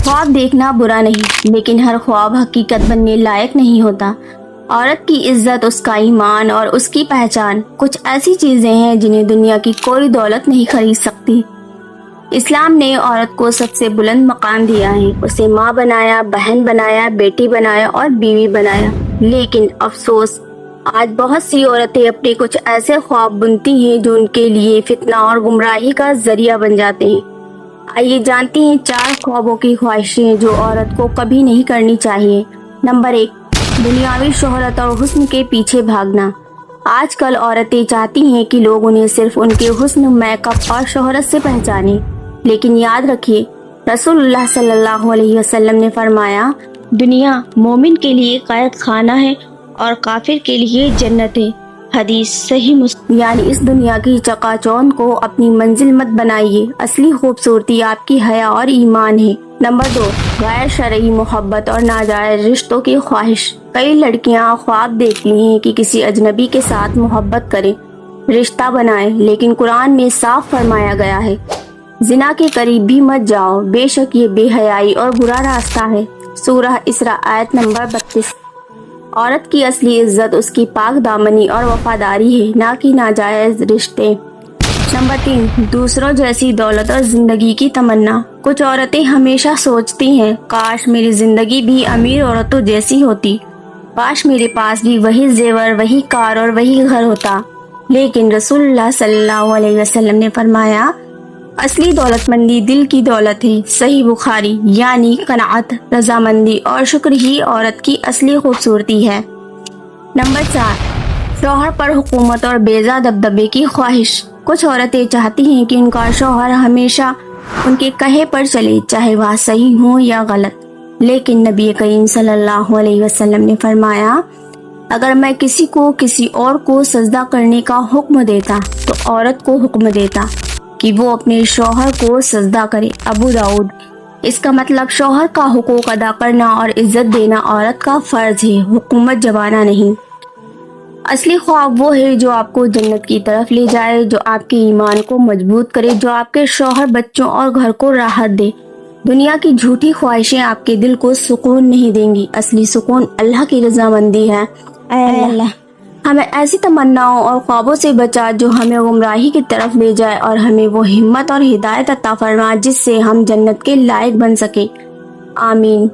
ख्वाब देखना बुरा नहीं, लेकिन हर ख्वाब हकीकत बनने लायक नहीं होता। औरत की इज्जत, उसका ईमान और उसकी पहचान कुछ ऐसी चीजें हैं जिन्हें दुनिया की कोई दौलत नहीं खरीद सकती। इस्लाम ने औरत को सबसे बुलंद मकाम दिया है। उसे माँ बनाया, बहन बनाया, बेटी बनाया और बीवी बनाया। लेकिन अफसोस, आज बहुत सी औरतें अपने कुछ ऐसे ख्वाब बुनती हैं जो उनके लिए फितना और गुमराही का जरिया बन जाते हैं। आइए जानते हैं 4 ख्वाबों की ख्वाहिशें जो औरत को कभी नहीं करनी चाहिए। नंबर 1, दुनियावी शोहरत और हुस्न के पीछे भागना। आजकल औरतें चाहती हैं कि लोग उन्हें सिर्फ उनके हुस्न, मेकअप और शोहरत से पहचानें, लेकिन याद रखिए, रसूलुल्लाह सल्लल्लाहु अलैहि वसल्लम ने फरमाया, दुनिया मोमिन के लिए कैद खाना है और काफिर के लिए जन्नत है। हदीस सही मुस्लिम। यानी इस दुनिया की चकाचौंध को अपनी मंजिल मत बनाइए। असली खूबसूरती आपकी हया और ईमान है। नंबर 2, गैर शरई मोहब्बत और नाजायज रिश्तों की ख्वाहिश। कई लड़कियां ख्वाब देखती हैं कि किसी अजनबी के साथ मोहब्बत करें, रिश्ता बनाएं, लेकिन कुरान में साफ फरमाया गया है, जिना के करीब भी मत जाओ, बेशक ये बेहयाई और बुरा रास्ता है। सूरह इसरा आयत नंबर 32। औरत की असली इज्जत उसकी पाक दामनी और वफादारी है, ना कि नाजायज रिश्ते। नंबर 3, दूसरों जैसी दौलत और जिंदगी की तमन्ना। कुछ औरतें हमेशा सोचती हैं, काश मेरी जिंदगी भी अमीर औरतों जैसी होती, काश मेरे पास भी वही जेवर, वही कार और वही घर होता। लेकिन रसूलुल्लाह सल्लल्लाहु अलैहि वसल्लम ने फरमाया, असली दौलतमंदी दिल की दौलत है। सही बुखारी। यानी कनाअत, रजामंदी और शुक्र ही औरत की असली खूबसूरती है। नंबर 4, शौहर पर हुकूमत और बेजा दबदबे की ख्वाहिश। कुछ औरतें चाहती हैं कि उनका शौहर हमेशा उनके कहे पर चले, चाहे वह सही हो या गलत। लेकिन नबी करीम सल्लल्लाहु अलैहि वसल्लम ने फरमाया, अगर मैं किसी को किसी और को सजदा करने का हुक्म देता तो औरत को हुक्म देता कि वो अपने शौहर को सजदा करे। अबू दाऊद। इसका मतलब शौहर का हुकूक अदा करना और इज्जत देना औरत का फर्ज है, हुकूमत जमाना नहीं। असली ख्वाब वो है जो आपको जन्नत की तरफ ले जाए, जो आपके ईमान को मजबूत करे, जो आपके शौहर, बच्चों और घर को राहत दे। दुनिया की झूठी ख्वाहिशें आपके दिल को सुकून नहीं देंगी। असली सुकून अल्लाह की रजामंदी है। ऐ अल्लाह, हमें ऐसी तमन्नाओं और ख्वाबों से बचा जो हमें गुमराही की तरफ ले जाए, और हमें वो हिम्मत और हिदायत अता फरमा जिससे हम जन्नत के लायक बन सके। आमीन।